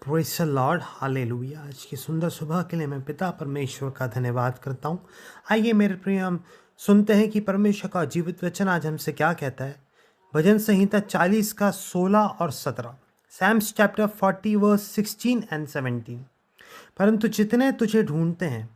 Praise the Lord, hallelujah. आज की सुंदर सुबह के लिए मैं पिता परमेश्वर का धन्यवाद करता हूँ। आइए मेरे प्रिय, हम सुनते हैं कि परमेश्वर का जीवित वचन आज हमसे क्या कहता है। भजन संहिता 40 का 16 और 17, सैम्स चैप्टर 40 वर्स 16 एंड 17। परंतु जितने तुझे ढूंढते हैं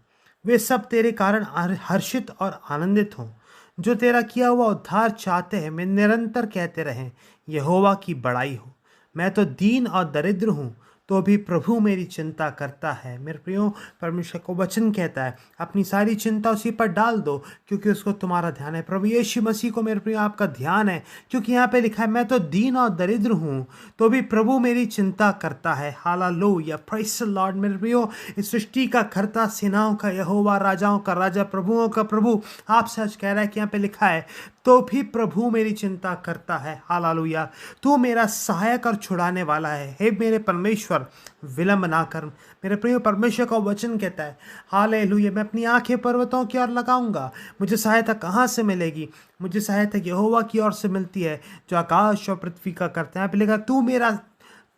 वे सब तेरे कारण हर्षित और आनंदित हों। जो तेरा किया हुआ उद्धार चाहते हैं वे निरंतर कहते रहें, यहोवा की बड़ाई हो। मैं तो दीन और दरिद्र हूँ, तो भी प्रभु मेरी चिंता करता है। मेरे प्रियो, परमेश्वर को वचन कहता है अपनी सारी चिंता उसी पर डाल दो, क्योंकि उसको तुम्हारा ध्यान है। प्रभु यीशु मसीह को मेरे प्रियो आपका ध्यान है, क्योंकि यहाँ पे लिखा है मैं तो दीन और दरिद्र हूँ, तो भी प्रभु मेरी चिंता करता है। Hallelujah, praise the Lord. मेरे प्रियो, इस सृष्टि का कर्ता, सेनाओं का यहोवा, राजाओं का राजा, प्रभुओं का प्रभु आपसे आज कह रहा है कि यहाँ पे लिखा है तो भी प्रभु मेरी चिंता करता है। हालेलुया, तू मेरा सहायक और छुड़ाने वाला है। हे मेरे परमेश्वर, विलंब ना कर। मेरे प्रिय, परमेश्वर का वचन कहता है हालेलुया, मैं अपनी आंखें पर्वतों की ओर लगाऊंगा। मुझे सहायता कहाँ से मिलेगी? मुझे सहायता यहोवा की ओर से मिलती है, जो आकाश और पृथ्वी का करता है। लिखा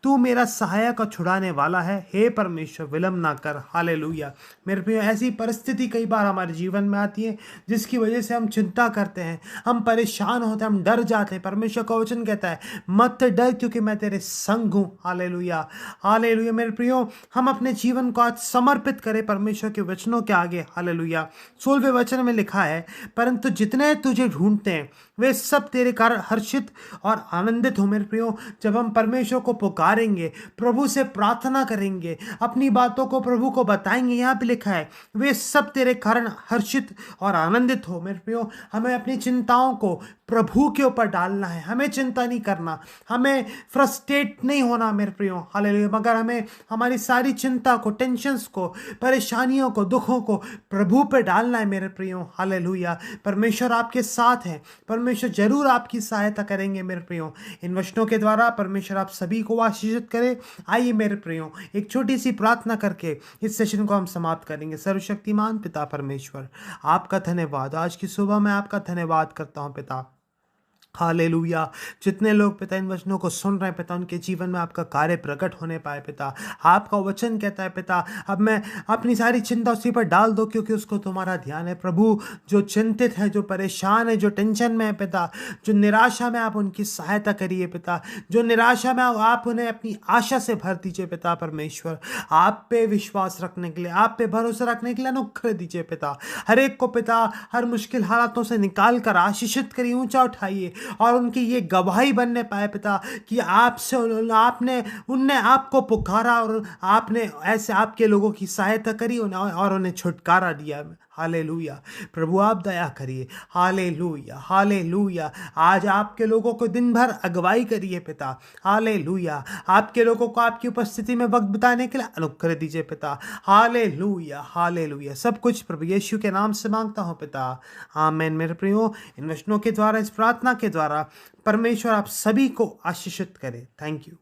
तू मेरा सहायक और छुड़ाने वाला है। हे परमेश्वर, विलंब ना कर। हालेलुया। मेरे प्रिय, ऐसी परिस्थिति कई बार हमारे जीवन में आती है जिसकी वजह से हम चिंता करते हैं, हम परेशान होते हैं, हम डर जाते हैं। परमेश्वर का वचन कहता है मत डर, क्योंकि मैं तेरे संग हूँ। Hallelujah, hallelujah. मेरे प्रियो, हम अपने जीवन को आज समर्पित करें परमेश्वर के वचनों के आगे। हालेलुया। 16वें वचन में लिखा है, परंतु जितने तुझे ढूंढते हैं वे सब तेरे कारण हर्षित और आनंदित हो। मेरे प्रियो, जब हम परमेश्वर को पुकारेंगे, प्रभु से प्रार्थना करेंगे, अपनी बातों को प्रभु को बताएंगे, यहाँ पे लिखा है वे सब तेरे कारण हर्षित और आनंदित हो। मेरे प्रियो, हमें अपनी चिंताओं को प्रभु के ऊपर डालना है। हमें चिंता नहीं करना, हमें फ्रस्ट्रेट नहीं होना। मेरे प्रियो, हालेलुया। मगर हमें हमारी सारी चिंता को, टेंशन्स को, परेशानियों को, दुखों को प्रभु पे डालना है। मेरे प्रियो, हालेलुया। परमेश्वर आपके साथ है, परमेश्वर जरूर आपकी सहायता करेंगे। मेरे प्रियो, इन वचनों के द्वारा परमेश्वर आप सभी को आशीषित करे। आइए मेरे प्रियो, एक छोटी सी प्रार्थना करके इस सेशन को हम समाप्त करेंगे। सर्वशक्तिमान पिता परमेश्वर, आपका धन्यवाद। आज की सुबह मैं आपका धन्यवाद करता हूँ पिता। हालेलुया। जितने लोग पिता इन वचनों को सुन रहे हैं पिता, उनके जीवन में आपका कार्य प्रकट होने पाए पिता। आपका वचन कहता है पिता, अब मैं अपनी सारी चिंता उसी पर डाल दो, क्योंकि उसको तुम्हारा ध्यान है। प्रभु, जो चिंतित है, जो परेशान है, जो टेंशन में है पिता, जो निराशा में, आप उनकी सहायता करिए पिता। जो निराशा में आप उन्हें अपनी आशा से भर दीजिए पिता परमेश्वर। आप पे विश्वास रखने के लिए, आप पे भरोसा रखने के लिए अनुग्रह दीजिए पिता। हर एक को पिता हर मुश्किल हालातों से निकाल कर आशीषित करिए, ऊंचा उठाइए, और उनकी ये गवाही बनने पाए पिता कि आपसे उनने आपको पुकारा और आपने ऐसे आपके लोगों की सहायता करी और उन्हें छुटकारा दिया। हालेलुया। प्रभु आप दया करिए। Hallelujah, hallelujah. आज आपके लोगों को दिन भर अगुवाई करिए पिता। हालेलुया। आपके लोगों को आपकी उपस्थिति में वक्त बिताने के लिए अनुग्रह दीजिए पिता। Hallelujah, hallelujah. सब कुछ प्रभु यीशु के नाम से मांगता हूँ पिता, आमीन। मेरे प्रियो, इन वचनों के द्वारा, इस प्रार्थना के द्वारा परमेश्वर आप सभी को आशीषित करे। Thank you.